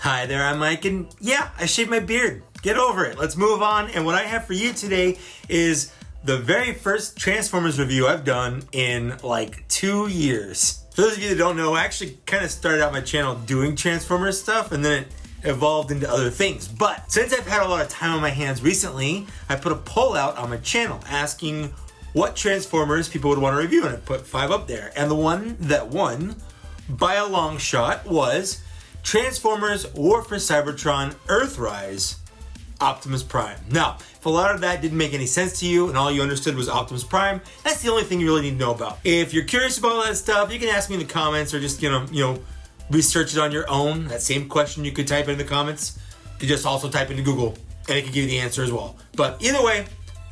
Hi there, I'm Mike, and yeah, I shaved my beard. Get over it. Let's move on. And what I have for you today is the very first Transformers review I've done in like 2 years. For those of you that don't know, I actually kind of started out my channel doing Transformers stuff, and then it evolved into other things. But since I've had a lot of time on my hands recently, I put a poll out on my channel asking what Transformers people would want to review, and I put 5 up there. And the one that won by a long shot was Transformers War for Cybertron Earthrise Optimus Prime. Now, if a lot of that didn't make any sense to you and all you understood was Optimus Prime, that's the only thing you really need to know about. If you're curious about all that stuff, you can ask me in the comments or just, research it on your own. That same question you could type in the comments. You just also type into Google and it can give you the answer as well. But either way,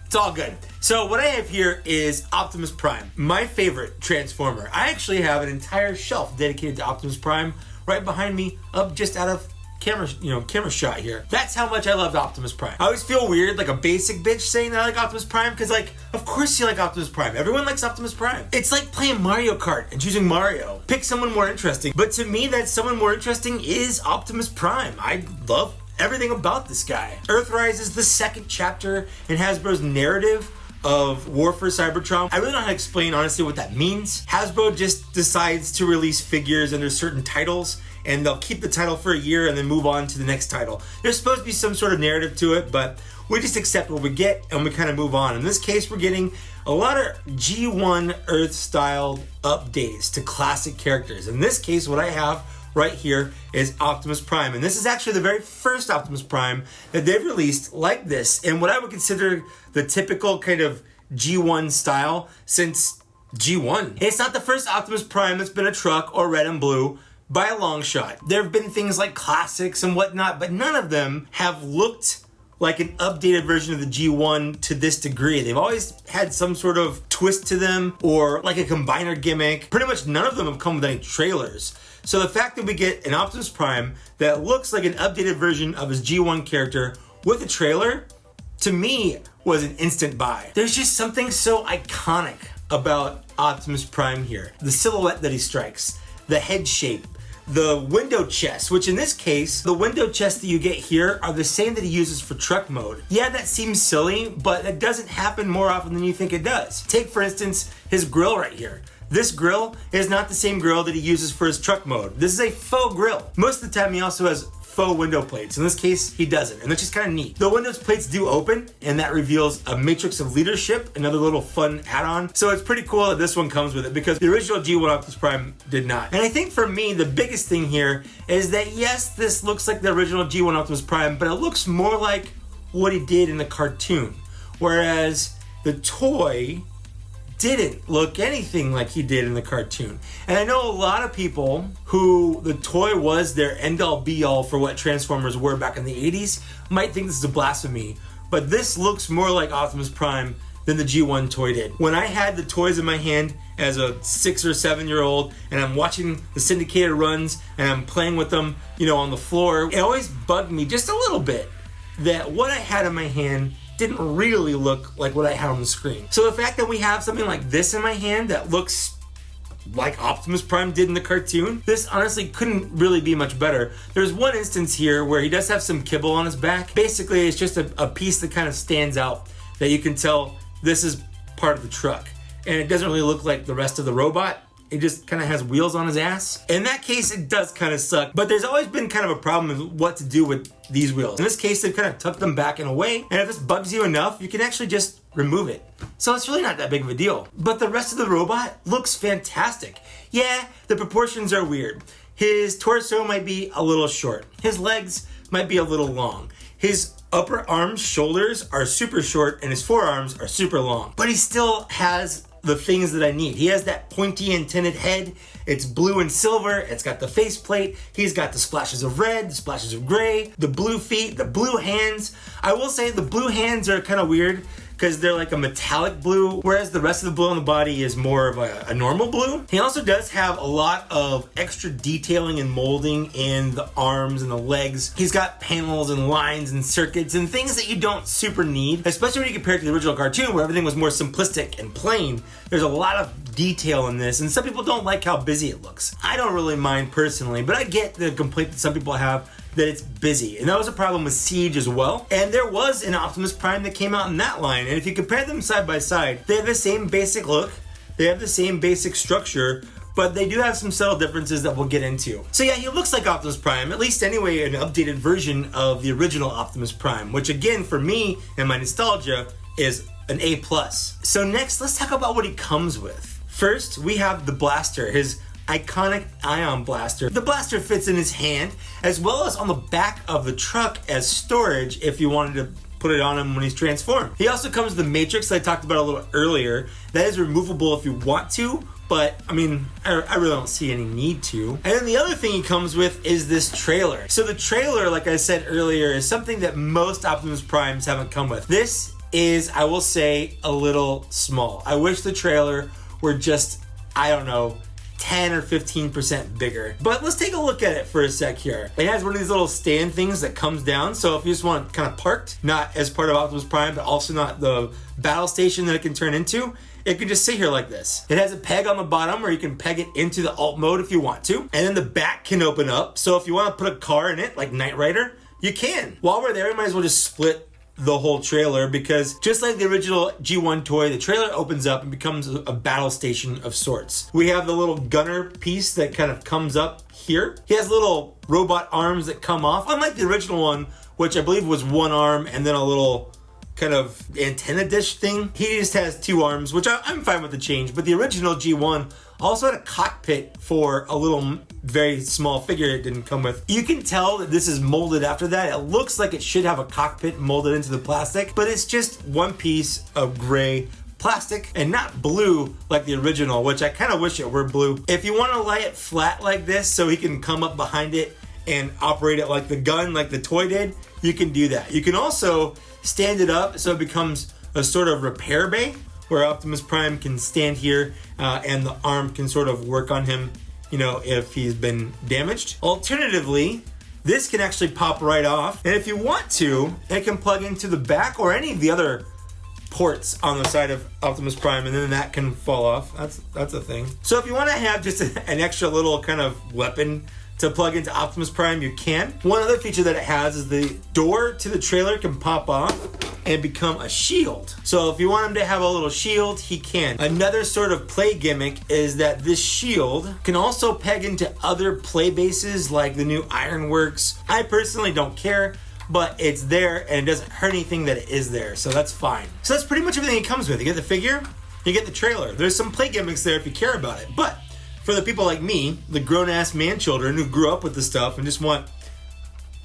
it's all good. So what I have here is Optimus Prime, my favorite Transformer. I actually have an entire shelf dedicated to Optimus Prime right behind me, up just out of camera shot here. That's how much I loved Optimus Prime. I always feel weird, like a basic bitch, saying that I like Optimus Prime, because of course you like Optimus Prime. Everyone likes Optimus Prime. It's like playing Mario Kart and choosing Mario. Pick someone more interesting. But to me, that someone more interesting is Optimus Prime. I love everything about this guy. Earthrise is the second chapter in Hasbro's narrative of War for Cybertron. I really don't know how to explain honestly what that means. Hasbro just decides to release figures under certain titles, and they'll keep the title for a year and then move on to the next title. There's supposed to be some sort of narrative to it, but we just accept what we get and we kind of move on. In this case, we're getting a lot of G1 Earth style updates to classic characters. In this case, what I have right here is Optimus Prime. And this is actually the very first Optimus Prime that they've released like this, in what I would consider the typical kind of G1 style since G1. It's not the first Optimus Prime that's been a truck or red and blue by a long shot. There have been things like classics and whatnot, but none of them have looked like an updated version of the G1 to this degree. They've always had some sort of twist to them or like a combiner gimmick. Pretty much none of them have come with any trailers. So the fact that we get an Optimus Prime that looks like an updated version of his G1 character with a trailer, to me, was an instant buy. There's just something so iconic about Optimus Prime here. The silhouette that he strikes, the head shape, the window chests, which in this case, the window chests that you get here are the same that he uses for truck mode. Yeah, that seems silly, but it doesn't happen more often than you think it does. Take, for instance, his grill right here. This grill is not the same grill that he uses for his truck mode. This is a faux grill. Most of the time he also has faux window plates. In this case, he doesn't, and that's just kind of neat. The windows plates do open, and that reveals a matrix of leadership, another little fun add-on. So it's pretty cool that this one comes with it, because the original G1 Optimus Prime did not. And I think for me, the biggest thing here is that yes, this looks like the original G1 Optimus Prime, but it looks more like what he did in the cartoon. Whereas the toy didn't look anything like he did in the cartoon. And I know a lot of people who the toy was their end-all be-all for what Transformers were back in the 80s might think this is a blasphemy, but this looks more like Optimus Prime than the G1 toy did. When I had the toys in my hand as a 6 or 7 year old and I'm watching the syndicated runs and I'm playing with them, on the floor, it always bugged me just a little bit that what I had in my hand didn't really look like what I had on the screen. So the fact that we have something like this in my hand that looks like Optimus Prime did in the cartoon, this honestly couldn't really be much better. There's one instance here where he does have some kibble on his back. Basically, it's just a piece that kind of stands out that you can tell this is part of the truck. And it doesn't really look like the rest of the robot. It just kind of has wheels on his ass. In that case, it does kind of suck, but there's always been kind of a problem with what to do with these wheels. In this case, they've kind of tucked them back in a way, and if this bugs you enough, you can actually just remove it. So it's really not that big of a deal. But the rest of the robot looks fantastic. Yeah, the proportions are weird. His torso might be a little short. His legs might be a little long. His upper arms, shoulders are super short, and his forearms are super long. But he still has the things that I need. He has that pointy antennaed head. It's blue and silver. It's got the faceplate. He's got the splashes of red, the splashes of gray, the blue feet, the blue hands. I will say the blue hands are kind of weird because they're like a metallic blue, whereas the rest of the blue on the body is more of a normal blue. He also does have a lot of extra detailing and molding in the arms and the legs. He's got panels and lines and circuits and things that you don't super need, especially when you compare it to the original cartoon where everything was more simplistic and plain. There's a lot of detail in this, and some people don't like how busy it looks. I don't really mind personally, but I get the complaint that some people have that it's busy. And that was a problem with Siege as well. And there was an Optimus Prime that came out in that line. And if you compare them side by side, they have the same basic look, they have the same basic structure, but they do have some subtle differences that we'll get into. So yeah, he looks like Optimus Prime, at least anyway, an updated version of the original Optimus Prime, which again, for me and my nostalgia, is an A+. So next, let's talk about what he comes with. First, we have the blaster, his iconic ion blaster. The blaster fits in his hand, as well as on the back of the truck as storage if you wanted to put it on him when he's transformed. He also comes with the matrix that I talked about a little earlier. That is removable if you want to, but I mean, I really don't see any need to. And then the other thing he comes with is this trailer. So the trailer, like I said earlier, is something that most Optimus Primes haven't come with. This is, I will say, a little small. I wish the trailer were just, I don't know, 10 or 15% bigger. But let's take a look at it for a sec here. It has one of these little stand things that comes down, so if you just want it kind of parked, not as part of Optimus Prime, but also not the battle station that it can turn into, it can just sit here like this. It has a peg on the bottom where you can peg it into the alt mode if you want to. And then the back can open up, so if you want to put a car in it, like Knight Rider, you can. While we're there, we might as well just split the whole trailer, because just like the original G1 toy, the trailer opens up and becomes a battle station of sorts. We have the little gunner piece that kind of comes up here. He has little robot arms that come off, unlike the original one, which I believe was one arm and then a little kind of antenna dish thing. He just has two arms, which I'm fine with the change, but the original G1 also had a cockpit for a little very small figure it didn't come with. You can tell that this is molded after that. It looks like it should have a cockpit molded into the plastic, but it's just one piece of gray plastic and not blue like the original, which I kind of wish it were blue. If you want to lay it flat like this so he can come up behind it and operate it like the gun, like the toy did, you can do that. You can also stand it up so it becomes a sort of repair bay where Optimus Prime can stand here and the arm can sort of work on him, you know, if he's been damaged. Alternatively, this can actually pop right off, and if you want to, it can plug into the back or any of the other ports on the side of Optimus Prime, and then that can fall off. That's a thing. So if you want to have just an extra little kind of weapon to plug into Optimus Prime, you can. One other feature that it has is the door to the trailer can pop off and become a shield. So if you want him to have a little shield, he can. Another sort of play gimmick is that this shield can also peg into other play bases like the new Ironworks. I personally don't care, but it's there and it doesn't hurt anything that it is there, so that's fine. So that's pretty much everything it comes with. You get the figure, you get the trailer. There's some play gimmicks there if you care about it, but for the people like me, the grown-ass man-children who grew up with the stuff and just want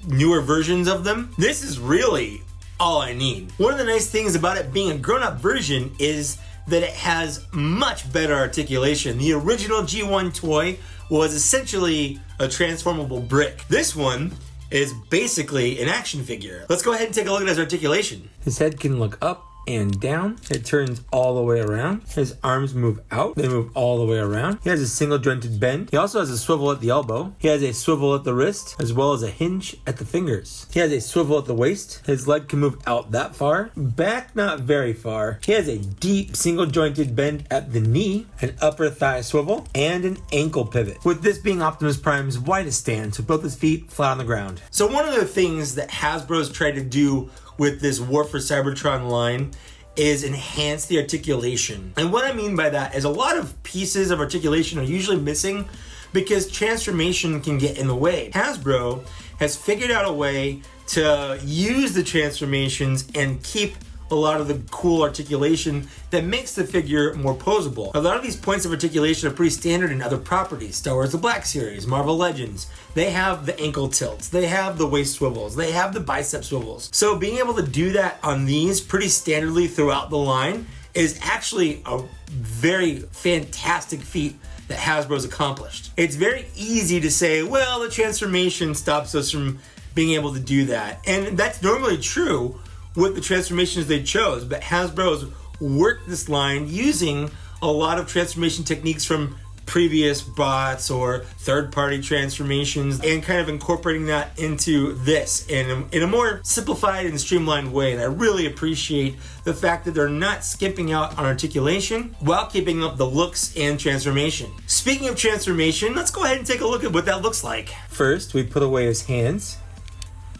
newer versions of them, this is really all I need. One of the nice things about it being a grown-up version is that it has much better articulation. The original G1 toy was essentially a transformable brick. This one is basically an action figure. Let's go ahead and take a look at his articulation. His head can look up and down. It turns all the way around. His arms move out. They move all the way around. He has a single jointed bend. He also has a swivel at the elbow. He has a swivel at the wrist, as well as a hinge at the fingers. He has a swivel at the waist. His leg can move out that far. Back, not very far. He has a deep single jointed bend at the knee, an upper thigh swivel, and an ankle pivot. With this being Optimus Prime's widest stance, with both his feet flat on the ground. So one of the things that Hasbro's tried to do with this War for Cybertron line is enhance the articulation. And what I mean by that is a lot of pieces of articulation are usually missing because transformation can get in the way. Hasbro has figured out a way to use the transformations and keep a lot of the cool articulation that makes the figure more posable. A lot of these points of articulation are pretty standard in other properties. Star Wars The Black Series, Marvel Legends, they have the ankle tilts, they have the waist swivels, they have the bicep swivels. So being able to do that on these pretty standardly throughout the line is actually a very fantastic feat that Hasbro's accomplished. It's very easy to say, well, the transformation stops us from being able to do that. And that's normally true with the transformations they chose, but Hasbro's worked this line using a lot of transformation techniques from previous bots or third-party transformations and kind of incorporating that into this in a more simplified and streamlined way. And I really appreciate the fact that they're not skipping out on articulation while keeping up the looks and transformation. Speaking of transformation, let's go ahead and take a look at what that looks like. First, we put away his hands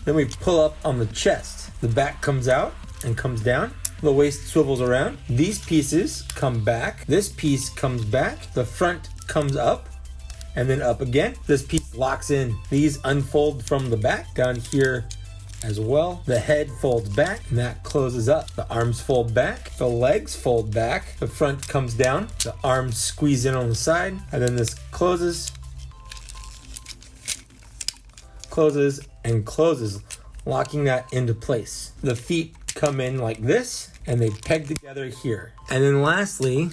Then we pull up on the chest. The back comes out and comes down. The waist swivels around. These pieces come back. This piece comes back. The front comes up and then up again. This piece locks in. These unfold from the back down here as well. The head folds back and that closes up. The arms fold back. The legs fold back. The front comes down. The arms squeeze in on the side. And then this closes, and closes, locking that into place. The feet come in like this and they peg together here. And then lastly,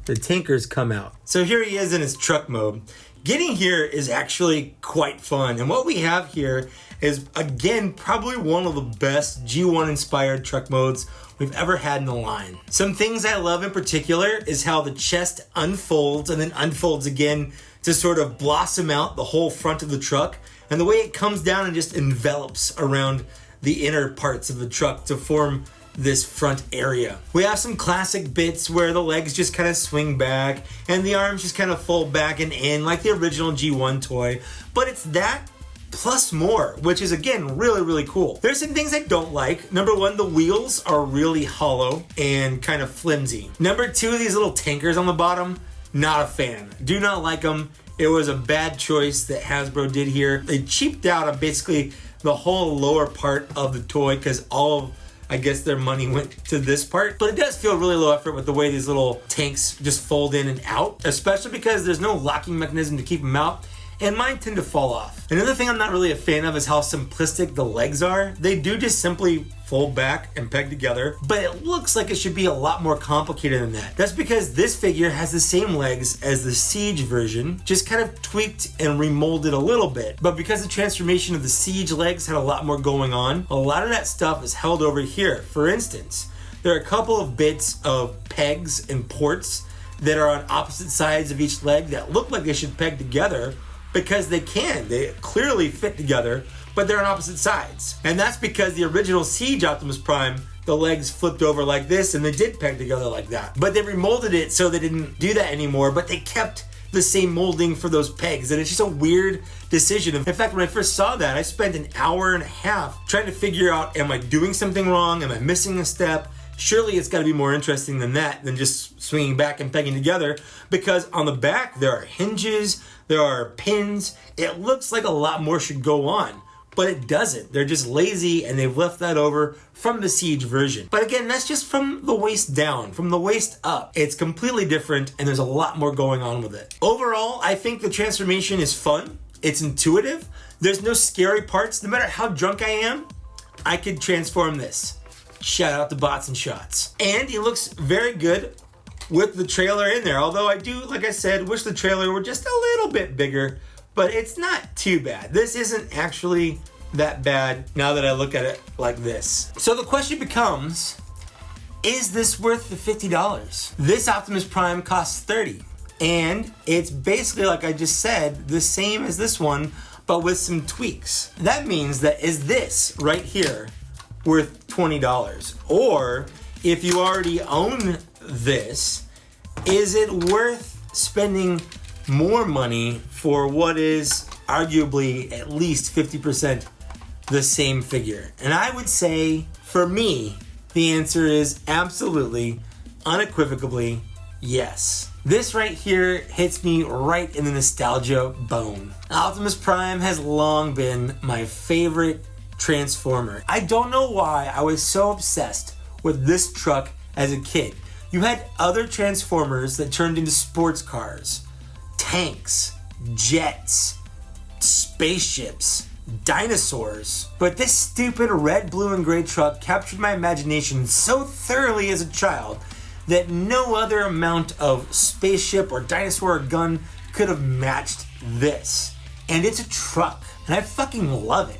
the tankers come out. So here he is in his truck mode. Getting here is actually quite fun. And what we have here is, again, probably one of the best G1 inspired truck modes we've ever had in the line. Some things I love in particular is how the chest unfolds and then unfolds again to sort of blossom out the whole front of the truck. And the way it comes down and just envelops around the inner parts of the truck to form this front area. We have some classic bits where the legs just kind of swing back and the arms just kind of fold back and in like the original G1 toy, but it's that plus more, which is again really, really cool. There's some things I don't like. Number one, the wheels are really hollow and kind of flimsy. Number two, these little tankers on the bottom, not a fan. Do not like them. It was a bad choice that Hasbro did here. They cheaped out on basically the whole lower part of the toy because all of, I guess, their money went to this part. But it does feel really low effort with the way these little tanks just fold in and out, especially because there's no locking mechanism to keep them out, and mine tend to fall off. Another thing I'm not really a fan of is how simplistic the legs are. They do just simply fold back and peg together, but it looks like it should be a lot more complicated than that. That's because this figure has the same legs as the Siege version, just kind of tweaked and remolded a little bit. But because the transformation of the Siege legs had a lot more going on, a lot of that stuff is held over here. For instance, there are a couple of bits of pegs and ports that are on opposite sides of each leg that look like they should peg together because they can. They clearly fit together, but they're on opposite sides. And that's because the original Siege Optimus Prime, the legs flipped over like this and they did peg together like that. But they remolded it so they didn't do that anymore, but they kept the same molding for those pegs. And it's just a weird decision. In fact, when I first saw that, I spent an hour and a half trying to figure out, am I doing something wrong? Am I missing a step? Surely it's got to be more interesting than that, than just swinging back and pegging together, because on the back there are hinges, there are pins. It looks like a lot more should go on, but it doesn't. They're just lazy and they've left that over from the Siege version. But again, that's just from the waist down. From the waist up, it's completely different and there's a lot more going on with it. Overall, I think the transformation is fun. It's intuitive. There's no scary parts. No matter how drunk I am, I could transform this. Shout out to Bots and Shots. And he looks very good with the trailer in there. Although I do, like I said, wish the trailer were just a little bit bigger, but it's not too bad. This isn't actually that bad now that I look at it like this. So the question becomes, is this worth the $50? This Optimus Prime costs $30. And it's basically, like I just said, the same as this one, but with some tweaks. That means that is this right here worth $20? Or if you already own this, is it worth spending more money for what is arguably at least 50% the same figure? And I would say, for me, the answer is absolutely, unequivocally, yes. This right here hits me right in the nostalgia bone. Optimus Prime has long been my favorite Transformer. I don't know why I was so obsessed with this truck as a kid. You had other Transformers that turned into sports cars, tanks, jets, spaceships, dinosaurs. But this stupid red, blue, and gray truck captured my imagination so thoroughly as a child that no other amount of spaceship or dinosaur or gun could have matched this. And it's a truck, and I fucking love it.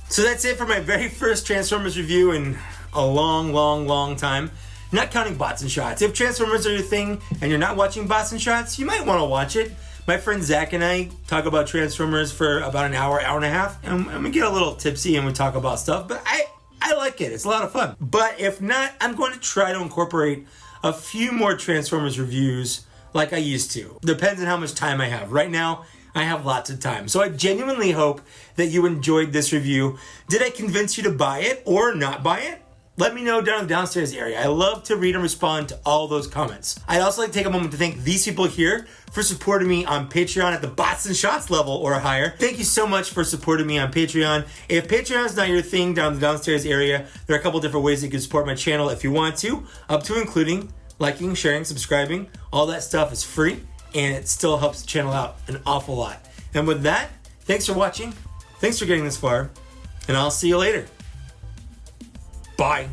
So that's it for my very first Transformers review in a long time. Not counting Bots and Shots. If Transformers are your thing and you're not watching Bots and Shots, you might want to watch it. My friend Zach and I talk about Transformers for about an hour and a half, and we get a little tipsy and we talk about stuff, but I like it. It's a lot of fun. But if not, I'm going to try to incorporate a few more Transformers reviews like I used to. Depends on how much time I have. Right now, I have lots of time. So I genuinely hope that you enjoyed this review. Did I convince you to buy it or not buy it? Let me know down in the downstairs area. I love to read and respond to all those comments. I'd also like to take a moment to thank these people here for supporting me on Patreon at the Bots and Shots level or higher. Thank you so much for supporting me on Patreon. If Patreon is not your thing down in the downstairs area, there are a couple different ways that you can support my channel if you want to, up to including liking, sharing, subscribing. All that stuff is free and it still helps the channel out an awful lot. And with that, thanks for watching. Thanks for getting this far, and I'll see you later. Bye.